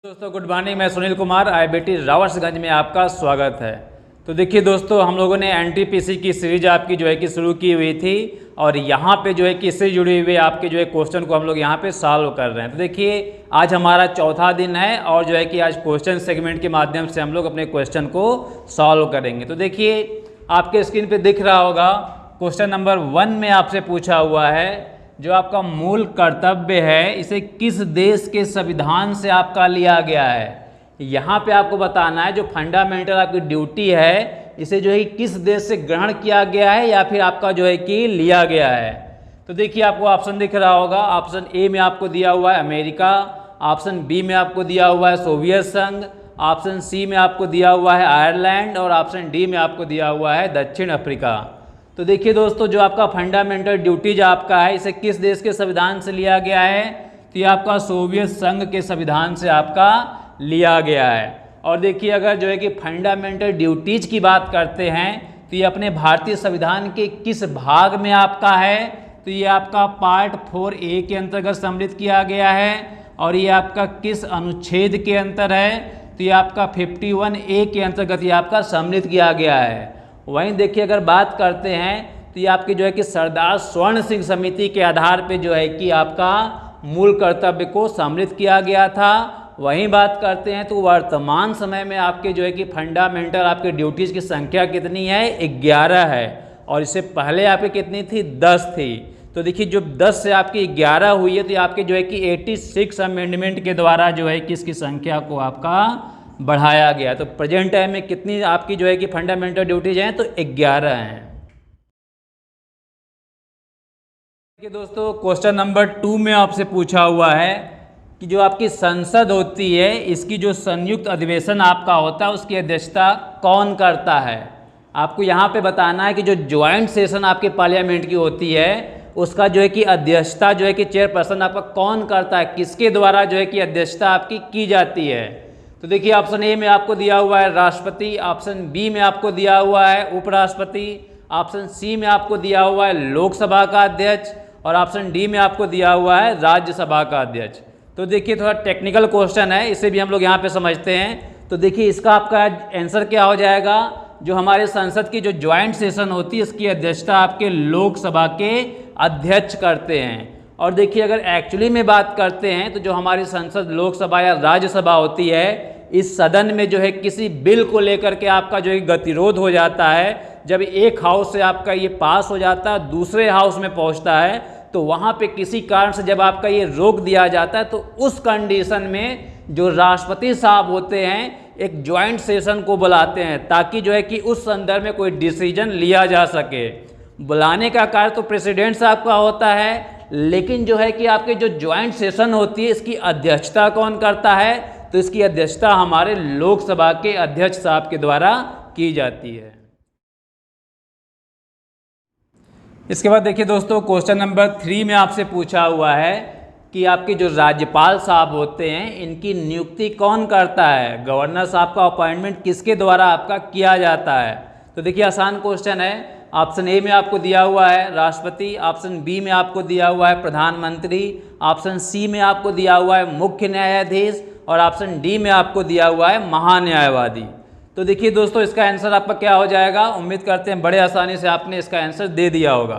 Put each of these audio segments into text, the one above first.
दोस्तों good morning. मैं Sunil Kumar IIT रावर्सगंज में आपका स्वागत है। तो देखिए दोस्तों, हम लोगों ने एनटीपीसी की सीरीज आपकी जो है कि शुरू की हुई थी और यहाँ पे जो है कि इससे जुड़े हुए आपके जो है क्वेश्चन को हम लोग यहाँ पे सॉल्व कर रहे हैं। तो देखिए आज हमारा चौथा दिन है और जो है कि आज क्वेश्चन सेगमेंट के माध्यम से हम लोग अपने क्वेश्चन को सॉल्व करेंगे। तो देखिए आपके स्क्रीन पर दिख रहा होगा क्वेश्चन नंबर 1 में आपसे पूछा हुआ है जो आपका मूल कर्तव्य है इसे किस देश के संविधान से आपका लिया गया है। यहाँ पे आपको बताना है जो फंडामेंटल आपकी ड्यूटी है इसे जो है किस देश से ग्रहण किया गया है या फिर आपका जो है कि लिया गया है। तो देखिए आपको ऑप्शन दिख रहा होगा। ऑप्शन ए में आपको दिया हुआ है अमेरिका, ऑप्शन बी में आपको दिया हुआ है सोवियत संघ, ऑप्शन सी में आपको दिया हुआ है आयरलैंड और ऑप्शन डी में आपको दिया हुआ है दक्षिण अफ्रीका। तो देखिए दोस्तों, जो आपका फंडामेंटल ड्यूटीज आपका है इसे किस देश के संविधान से लिया गया है, तो ये आपका सोवियत संघ के संविधान से आपका लिया गया है। और देखिए अगर जो है कि फंडामेंटल ड्यूटीज की बात करते हैं तो ये अपने भारतीय संविधान के किस भाग में आपका है, तो ये आपका पार्ट 4A के अंतर्गत सम्मिलित किया गया है। और ये आपका किस अनुच्छेद के अंतर है, तो ये आपका 51A के अंतर्गत ये आपका सम्मिलित किया गया है। वहीं देखिए अगर बात करते हैं तो ये आपकी जो है कि सरदार स्वर्ण सिंह समिति के आधार पे जो है कि आपका मूल कर्तव्य को सम्मिलित किया गया था। वहीं बात करते हैं तो वर्तमान समय में आपके जो है कि फंडामेंटल आपके ड्यूटीज़ की संख्या कितनी है, 11 है। और इससे पहले आपकी कितनी थी, 10 थी। तो देखिए जो 10 से आपकी 11 हुई है तो आपके जो है कि 86 अमेंडमेंट के द्वारा जो है कि इसकी संख्या को आपका बढ़ाया गया। तो प्रेजेंट टाइम में कितनी आपकी जो है कि फंडामेंटल ड्यूटीज हैं, तो 11 हैं। देखिए दोस्तों क्वेश्चन नंबर 2 में आपसे पूछा हुआ है कि जो आपकी संसद होती है इसकी जो संयुक्त अधिवेशन आपका होता है उसकी अध्यक्षता कौन करता है। आपको यहाँ पे बताना है कि जो ज्वाइंट सेशन आपके पार्लियामेंट की होती है उसका जो है कि अध्यक्षता जो है कि चेयरपर्सन आपका कौन करता है, किसके द्वारा जो है कि अध्यक्षता आपकी की जाती है। तो देखिए ऑप्शन ए में आपको दिया हुआ है राष्ट्रपति, ऑप्शन बी में आपको दिया हुआ है उपराष्ट्रपति, ऑप्शन सी में आपको दिया हुआ है लोकसभा का अध्यक्ष और ऑप्शन डी में आपको दिया हुआ है राज्यसभा का अध्यक्ष। तो देखिए थोड़ा टेक्निकल क्वेश्चन है, इसे भी हम लोग यहाँ पे समझते हैं। तो देखिए इसका आपका आंसर क्या हो जाएगा, जो हमारे संसद की जो ज्वाइंट सेशन होती है इसकी अध्यक्षता आपके लोकसभा के अध्यक्ष करते हैं। और देखिए अगर एक्चुअली में बात करते हैं तो जो हमारी संसद लोकसभा या राज्यसभा होती है इस सदन में जो है किसी बिल को लेकर के आपका जो है गतिरोध हो जाता है, जब एक हाउस से आपका ये पास हो जाता है दूसरे हाउस में पहुंचता है तो वहाँ पे किसी कारण से जब आपका ये रोक दिया जाता है तो उस कंडीशन में जो राष्ट्रपति साहब होते हैं एक ज्वाइंट सेशन को बुलाते हैं ताकि जो है कि उस संदर्भ में कोई डिसीजन लिया जा सके। बुलाने का कार्य तो प्रेसिडेंट साहब का होता है, लेकिन जो है कि आपके जो ज्वाइंट सेशन होती है इसकी अध्यक्षता कौन करता है, तो इसकी अध्यक्षता हमारे लोकसभा के अध्यक्ष साहब के द्वारा की जाती है। इसके बाद देखिए दोस्तों क्वेश्चन नंबर 3 में आपसे पूछा हुआ है कि आपके जो राज्यपाल साहब होते हैं इनकी नियुक्ति कौन करता है, गवर्नर साहब का अपॉइंटमेंट किसके द्वारा आपका किया जाता है। तो देखिए आसान क्वेश्चन है। ऑप्शन ए में आपको दिया हुआ है राष्ट्रपति, ऑप्शन बी में आपको दिया हुआ है प्रधानमंत्री, ऑप्शन सी में आपको दिया हुआ है मुख्य न्यायाधीश और ऑप्शन डी में आपको दिया हुआ है महान्यायवादी। तो देखिए दोस्तों इसका आंसर आपका क्या हो जाएगा, उम्मीद करते हैं बड़े आसानी से आपने इसका आंसर दे दिया होगा।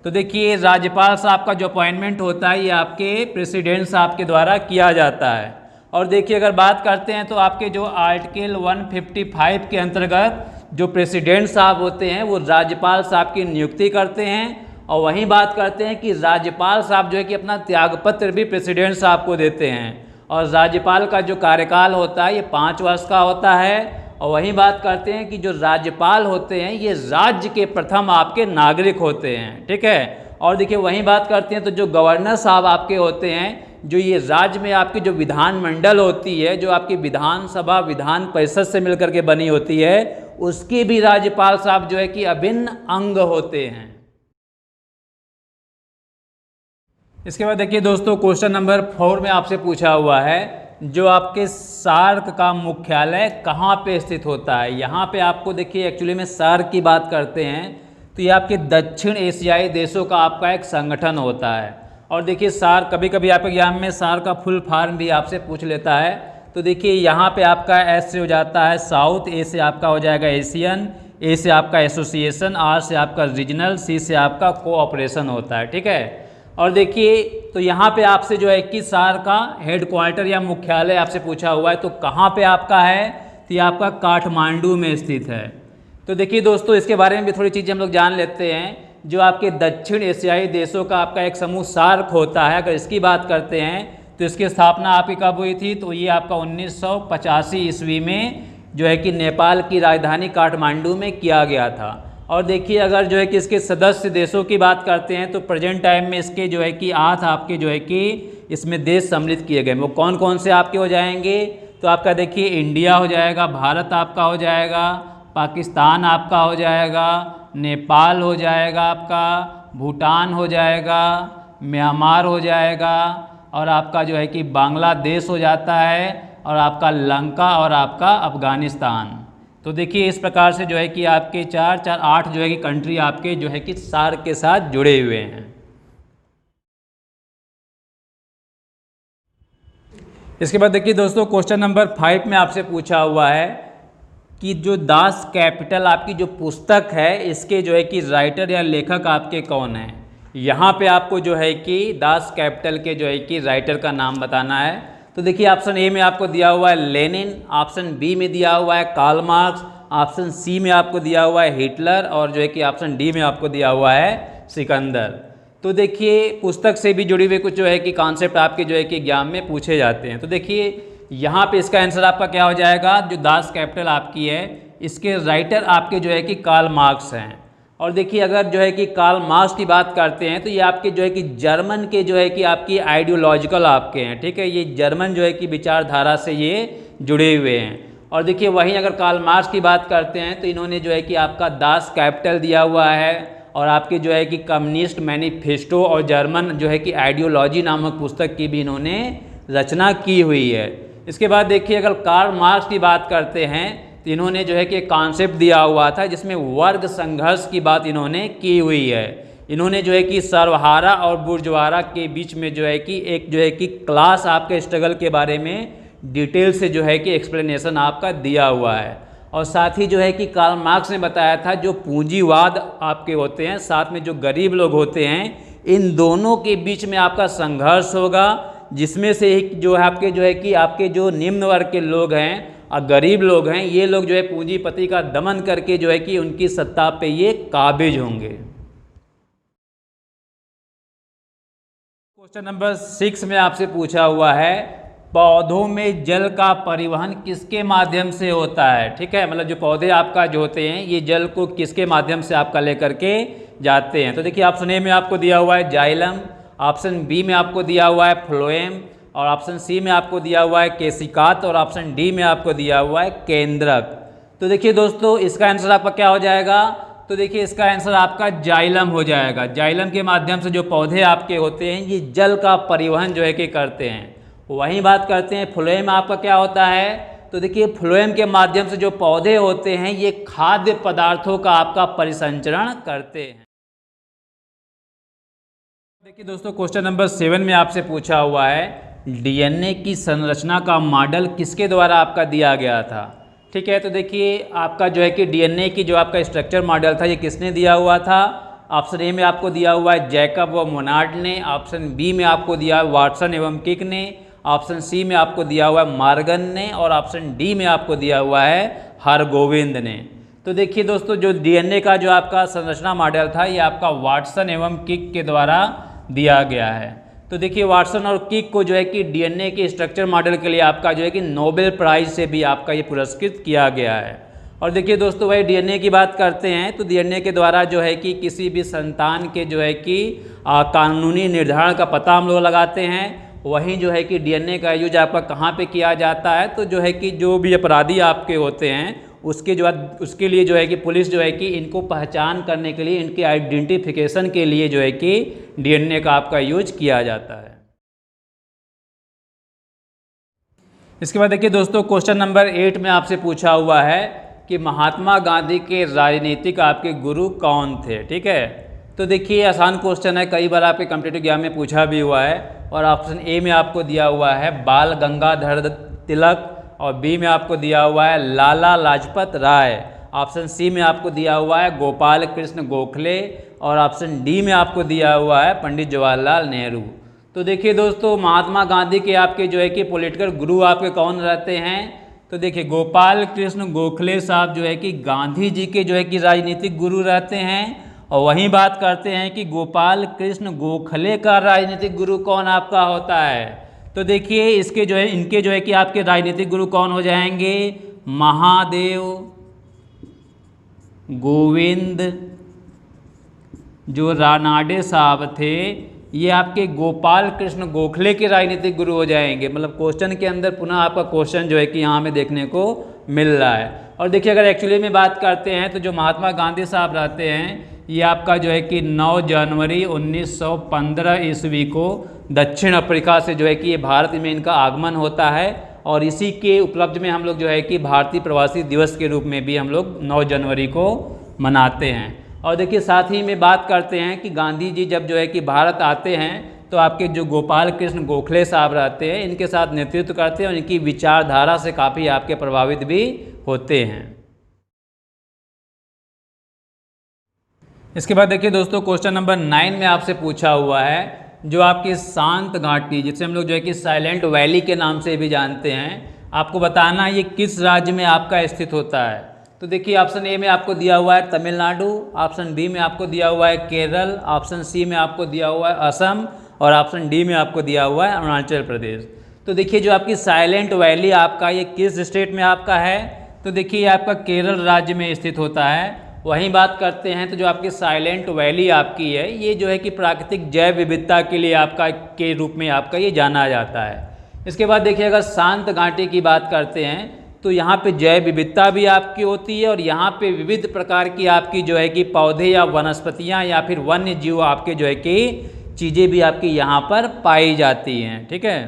तो देखिए राज्यपाल साहब का जो अपॉइंटमेंट होता है ये आपके प्रेसिडेंट साहब के द्वारा किया जाता है। और देखिए अगर बात करते हैं तो आपके जो आर्टिकल 155 के अंतर्गत जो प्रेसिडेंट साहब होते हैं वो राज्यपाल साहब की नियुक्ति करते हैं। और वहीं बात करते हैं कि राज्यपाल साहब जो है कि अपना त्यागपत्र भी प्रेसिडेंट साहब को देते हैं। और राज्यपाल का जो कार्यकाल होता है ये 5 वर्ष का होता है। और वहीं बात करते हैं कि जो राज्यपाल होते हैं ये राज्य के प्रथम आपके नागरिक होते हैं, ठीक है। और देखिए वहीं बात करते हैं तो जो गवर्नर साहब आपके होते हैं, जो ये राज्य में आपकी जो विधानमंडल होती है, जो आपकी विधानसभा विधान परिषद से मिलकर के बनी होती है, उसकी भी राज्यपाल साहब जो है कि अभिन्न अंग होते हैं। इसके बाद देखिए दोस्तों क्वेश्चन नंबर 4 में आपसे पूछा हुआ है जो आपके सार्क का मुख्यालय कहाँ पे स्थित होता है। यहाँ पे आपको देखिए एक्चुअली में सार्क की बात करते हैं तो ये आपके दक्षिण एशियाई देशों का आपका एक संगठन होता है। और देखिए सार्क कभी कभी आपके एग्जाम में सार्क का फुल फॉर्म भी आपसे पूछ लेता है। तो देखिए यहाँ पे आपका एस से हो जाता है साउथ, ए से आपका हो जाएगा एशियन, ए से आपका एसोसिएशन, आर से आपका रीजनल, सी से आपका कोऑपरेशन होता है। ठीक है, और देखिए तो यहाँ पे आपसे जो है कि सार का हेडक्वार्टर या मुख्यालय आपसे पूछा हुआ है, तो कहाँ पे आपका है, तो ये आपका काठमांडू में स्थित है। तो देखिए दोस्तों इसके बारे में भी थोड़ी चीज़ें हम लोग जान लेते हैं। जो आपके दक्षिण एशियाई देशों का आपका एक समूह सार्क होता है, अगर इसकी बात करते हैं तो इसकी स्थापना आपकी कब हुई थी, तो ये आपका 1985 ईस्वी में जो है कि नेपाल की राजधानी काठमांडू में किया गया था। और देखिए अगर जो है कि इसके सदस्य देशों की बात करते हैं तो प्रेजेंट टाइम में इसके जो है कि 8 आपके जो है कि इसमें देश सम्मिलित किए गए। वो कौन कौन से आपके हो जाएंगे, तो आपका देखिए इंडिया हो जाएगा, भारत आपका हो जाएगा, पाकिस्तान आपका हो जाएगा, नेपाल हो जाएगा, आपका भूटान हो जाएगा, म्यांमार हो जाएगा, और आपका जो है कि बांग्लादेश हो जाता है, और आपका लंका और आपका अफगानिस्तान। तो देखिए इस प्रकार से जो है कि आपके 8 जो है कि कंट्री आपके जो है कि सार्क के साथ जुड़े हुए हैं। इसके बाद देखिए दोस्तों क्वेश्चन नंबर 5 में आपसे पूछा हुआ है कि जो दास कैपिटल आपकी जो पुस्तक है इसके जो है कि राइटर या लेखक आपके कौन हैं। यहाँ पे आपको जो है कि दास कैपिटल के जो है कि राइटर का नाम बताना है। तो देखिए ऑप्शन ए में आपको दिया हुआ है लेनिन, ऑप्शन बी में दिया हुआ है कार्ल मार्क्स, ऑप्शन सी में आपको दिया हुआ है हिटलर, और जो है कि ऑप्शन डी में आपको दिया हुआ है सिकंदर। तो देखिए पुस्तक से भी जुड़ी हुई कुछ जो है कि कॉन्सेप्ट आपके जो है कि एग्जाम में पूछे जाते हैं। तो देखिए यहाँ पे इसका आंसर आपका क्या हो जाएगा, जो दास कैपिटल आपकी है इसके राइटर आपके जो है कि कार्ल मार्क्स हैं। और देखिए अगर जो है कि कार्ल मार्क्स की बात करते हैं तो ये आपके जो है कि जर्मन के जो है कि आपकी आइडियोलॉजिकल आपके हैं। ठीक है, ये जर्मन जो है कि विचारधारा से ये जुड़े हुए हैं। और देखिए वहीं अगर कार्ल मार्क्स की बात करते हैं तो इन्होंने जो है कि आपका दास कैपिटल दिया हुआ है, और आपके जो है कि कम्युनिस्ट मैनिफेस्टो और जर्मन जो है कि आइडियोलॉजी नामक पुस्तक की भी इन्होंने रचना की हुई है। इसके बाद देखिए अगर कार्ल मार्क्स की बात करते हैं तो इन्होंने जो है कि एक कॉन्सेप्ट दिया हुआ था जिसमें वर्ग संघर्ष की बात इन्होंने की हुई है। इन्होंने जो है कि सर्वहारा और बुर्जवारा के बीच में जो है कि एक जो है कि क्लास आपके स्ट्रगल के बारे में डिटेल से जो है कि एक्सप्लेनेशन आपका दिया हुआ है। और साथ ही जो है कि कार्ल मार्क्स ने बताया था जो पूंजीवाद आपके होते हैं साथ में जो गरीब लोग होते हैं इन दोनों के बीच में आपका संघर्ष होगा, जिसमें से एक जो है आपके जो है कि आपके जो निम्न वर्ग के लोग हैं और गरीब लोग हैं ये लोग जो है पूंजीपति का दमन करके जो है कि उनकी सत्ता पे ये काबिज होंगे। क्वेश्चन नंबर 6 में आपसे पूछा हुआ है पौधों में जल का परिवहन किसके माध्यम से होता है। ठीक है, मतलब जो पौधे आपका जो होते हैं ये जल को किसके माध्यम से आपका लेकर के जाते हैं। तो देखिए ऑप्शन ए में आपको दिया हुआ है जाइलम, ऑप्शन बी में आपको दिया हुआ है फ्लोएम, और ऑप्शन सी में आपको दिया हुआ है केसिकात, और ऑप्शन डी में आपको दिया हुआ है केंद्रक। तो देखिए दोस्तों इसका आंसर आपका क्या हो जाएगा, तो देखिए इसका आंसर आपका जाइलम हो जाएगा। जाइलम के माध्यम से जो पौधे आपके होते हैं ये जल का परिवहन जो है कि करते हैं। वहीं बात करते हैं फ्लोएम आपका क्या होता है, तो देखिए फ्लोएम के माध्यम से जो पौधे होते हैं ये खाद्य पदार्थों का आपका परिसंचरण करते हैं। देखिए दोस्तों क्वेश्चन नंबर 7 में आपसे पूछा हुआ है डीएनए की संरचना का मॉडल किसके द्वारा आपका दिया गया था। ठीक है, तो देखिए आपका जो है कि डीएनए की जो आपका स्ट्रक्चर मॉडल था ये किसने दिया हुआ था। ऑप्शन ए में आपको दिया हुआ है जैकब व मोनार्ड ने, ऑप्शन बी में आपको दिया है वाटसन एवं किक ने, ऑप्शन सी में आपको दिया हुआ है मार्गन ने, और ऑप्शन डी में आपको दिया हुआ है हरगोविंद ने। तो देखिए दोस्तों जो डीएनए का जो आपका संरचना मॉडल था ये आपका वाटसन एवं किक के द्वारा दिया गया है। तो देखिए वाटसन और किक को जो है कि डीएनए के स्ट्रक्चर मॉडल के लिए आपका जो है कि नोबेल प्राइज से भी आपका ये पुरस्कृत किया गया है। और देखिए दोस्तों भाई डीएनए की बात करते हैं तो डीएनए के द्वारा जो है कि किसी भी संतान के जो है कि कानूनी निर्धारण का पता हम लोग लगाते हैं। वहीं जो है कि डीएनए का यूज आपका कहाँ पे किया जाता है, तो जो है कि जो भी अपराधी आपके होते हैं उसके लिए जो है कि पुलिस जो है कि इनको पहचान करने के लिए इनके आइडेंटिफिकेशन के लिए जो है कि डीएनए का आपका यूज किया जाता है। इसके बाद देखिए दोस्तों क्वेश्चन नंबर 8 में आपसे पूछा हुआ है कि महात्मा गांधी के राजनीतिक आपके गुरु कौन थे। ठीक है, तो देखिए आसान क्वेश्चन है, कई बार आपके कॉम्पिटिटिव एग्जाम में पूछा भी हुआ है। और ऑप्शन ए में आपको दिया हुआ है बाल गंगाधर तिलक, और बी में आपको दिया हुआ है लाला लाजपत राय, ऑप्शन सी में आपको दिया हुआ है गोपाल कृष्ण गोखले, और ऑप्शन डी में आपको दिया हुआ है पंडित जवाहरलाल नेहरू। तो देखिए दोस्तों, महात्मा गांधी के आपके जो है कि पॉलिटिकल गुरु आपके कौन रहते हैं? तो देखिए गोपाल कृष्ण गोखले साहब जो है कि गांधी जी के जो है कि राजनीतिक गुरु रहते हैं। और वहीं बात करते हैं कि गोपाल कृष्ण गोखले का राजनीतिक गुरु कौन आपका होता है? तो देखिए इसके जो है इनके जो है कि आपके राजनीतिक गुरु कौन हो जाएंगे? महादेव गोविंद जो रानाडे साहब थे, ये आपके गोपाल कृष्ण गोखले के राजनीतिक गुरु हो जाएंगे। मतलब क्वेश्चन के अंदर पुनः आपका क्वेश्चन जो है कि यहाँ हमें देखने को मिल रहा है। और देखिए अगर एक्चुअली में बात करते हैं तो जो महात्मा गांधी साहब रहते हैं, ये आपका जो है कि 9 जनवरी 1915 ईस्वी को दक्षिण अफ्रीका से जो है कि ये भारत में इनका आगमन होता है। और इसी के उपलब्ध में हम लोग जो है कि भारतीय प्रवासी दिवस के रूप में भी हम लोग 9 जनवरी को मनाते हैं। और देखिए साथ ही में बात करते हैं कि गांधी जी जब जो है कि भारत आते हैं तो आपके जो गोपाल कृष्ण गोखले साहब रहते हैं, इनके साथ नेतृत्व करते हैं और इनकी विचारधारा से काफ़ी आपके प्रभावित भी होते हैं। इसके बाद देखिए दोस्तों, क्वेश्चन नंबर 9 में आपसे पूछा हुआ है, जो आपकी शांत घाटी, जिसे हम लोग जो है कि साइलेंट वैली के नाम से भी जानते हैं, आपको बताना है ये किस राज्य में आपका स्थित होता है। तो देखिए ऑप्शन ए में आपको दिया हुआ है तमिलनाडु, ऑप्शन बी में आपको दिया हुआ है केरल, ऑप्शन सी में आपको दिया हुआ है असम, और ऑप्शन डी में आपको दिया हुआ है अरुणाचल प्रदेश। तो देखिए जो आपकी साइलेंट वैली आपका ये किस स्टेट में आपका है? तो देखिए आपका केरल राज्य में स्थित होता है। वहीं बात करते हैं तो जो आपकी साइलेंट वैली आपकी है, ये जो है कि प्राकृतिक जैव विविधता के लिए आपका के रूप में आपका ये जाना जाता है। इसके बाद देखिए अगर शांत घाटी की बात करते हैं तो यहाँ पे जैव विविधता भी आपकी होती है, और यहाँ पे विविध प्रकार की आपकी जो है कि पौधे या वनस्पतियाँ या फिर वन्य जीव आपके जो है कि चीज़ें भी आपकी यहाँ पर पाई जाती हैं। ठीक है,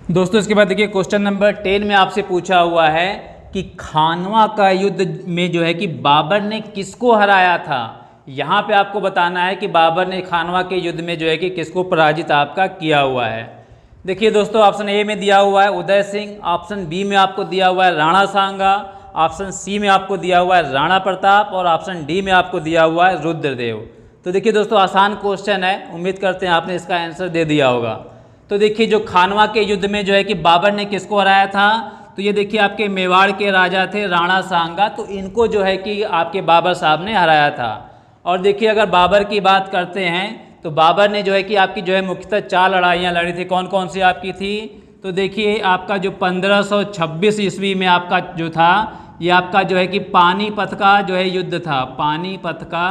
दोस्तों इसके बाद देखिए क्वेश्चन नंबर 10 में आपसे पूछा हुआ है कि खानवा का युद्ध में जो है कि बाबर ने किसको हराया था। यहाँ पे आपको बताना है कि बाबर ने खानवा के युद्ध में जो है कि किसको पराजित आपका किया हुआ है। देखिए दोस्तों, ऑप्शन ए में दिया हुआ है उदय सिंह, ऑप्शन बी में आपको दिया हुआ है राणा सांगा, ऑप्शन सी में आपको दिया हुआ है राणा प्रताप, और ऑप्शन डी में आपको दिया हुआ है रुद्रदेव। तो देखिए दोस्तों आसान क्वेश्चन है, उम्मीद करते हैं आपने इसका आंसर दे दिया होगा। तो देखिए जो खानवा के युद्ध में जो है कि बाबर ने किसको हराया था, तो ये देखिए आपके मेवाड़ के राजा थे राणा सांगा, तो इनको जो है कि आपके बाबर साहब ने हराया था। और देखिए अगर बाबर की बात करते हैं तो बाबर ने जो है कि आपकी जो है मुख्यतः 4 लड़ाइयाँ लड़ी थी। कौन कौन सी आपकी थी? तो देखिए आपका जो 1526 ईस्वी में आपका जो था, ये आपका जो है कि पानीपत का जो है युद्ध था, पानीपत का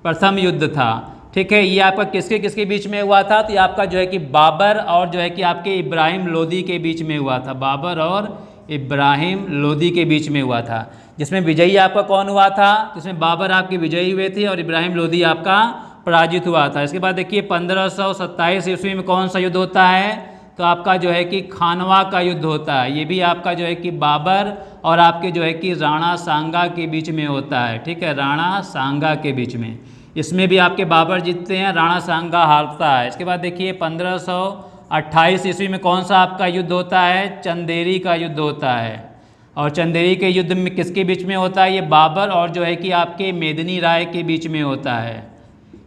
प्रथम युद्ध था। ठीक है, ये आपका किसके किसके बीच में हुआ था? तो ये आपका जो है कि बाबर और जो है कि आपके इब्राहिम लोदी के बीच में हुआ था, बाबर और इब्राहिम लोदी के बीच में हुआ था, जिसमें विजयी आपका कौन हुआ था? तो इसमें बाबर आपके विजयी हुए थे और इब्राहिम लोदी आपका पराजित हुआ था। इसके बाद देखिए 1527 ईस्वी में कौन सा युद्ध होता है? तो आपका जो है कि खानवा का युद्ध होता है। ये भी आपका जो है कि बाबर और आपके जो है कि राणा सांगा के बीच में होता है। ठीक है, राणा सांगा के बीच में, इसमें भी आपके बाबर जीतते हैं, राणा सांगा हारता है। इसके बाद देखिए 1528 ईस्वी में कौन सा आपका युद्ध होता है? चंदेरी का युद्ध होता है। और चंदेरी के युद्ध में किसके बीच में होता है? ये बाबर और जो है कि आपके मेदिनी राय के बीच में होता है।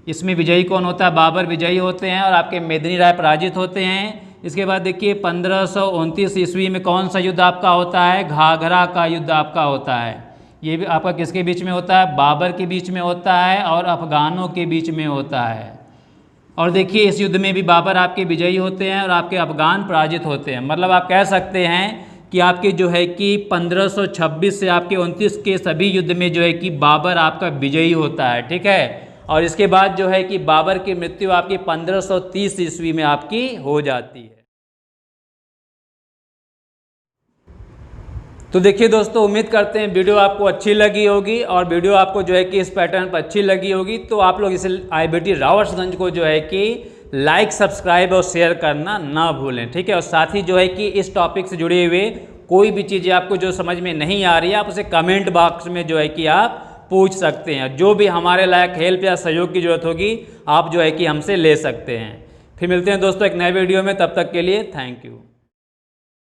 इसमें विजयी कौन होता है? बाबर विजयी होते हैं और आपके मेदिनी राय पराजित होते हैं। इसके बाद देखिए 1529 ईस्वी में कौन सा युद्ध आपका होता है? घाघरा का युद्ध आपका होता है। ये भी आपका किसके बीच में होता है? बाबर के बीच में होता है और अफगानों के बीच में होता है। और देखिए इस युद्ध में भी बाबर आपके विजयी होते हैं और आपके अफगान पराजित होते हैं। मतलब आप कह सकते हैं कि आपके जो है कि 1526 से आपके 29 के सभी युद्ध में जो है कि बाबर आपका विजयी होता है। ठीक है, और इसके बाद जो है कि बाबर की मृत्यु आपकी 1530 ईस्वी में आपकी हो जाती है। तो देखिए दोस्तों, उम्मीद करते हैं वीडियो आपको अच्छी लगी होगी, और वीडियो आपको जो है कि इस पैटर्न पर अच्छी लगी होगी तो आप लोग इसे IBT रावर्सगंज को जो है कि लाइक, सब्सक्राइब और शेयर करना ना भूलें। ठीक है, और साथ ही जो है कि इस टॉपिक से जुड़े हुए कोई भी चीज़ें आपको जो समझ में नहीं आ रही है, आप उसे कमेंट बॉक्स में जो है कि आप पूछ सकते हैं। जो भी हमारे लायक हेल्प या सहयोग की ज़रूरत होगी आप जो है कि हमसे ले सकते हैं। फिर मिलते हैं दोस्तों एक नए वीडियो में, तब तक के लिए थैंक यू।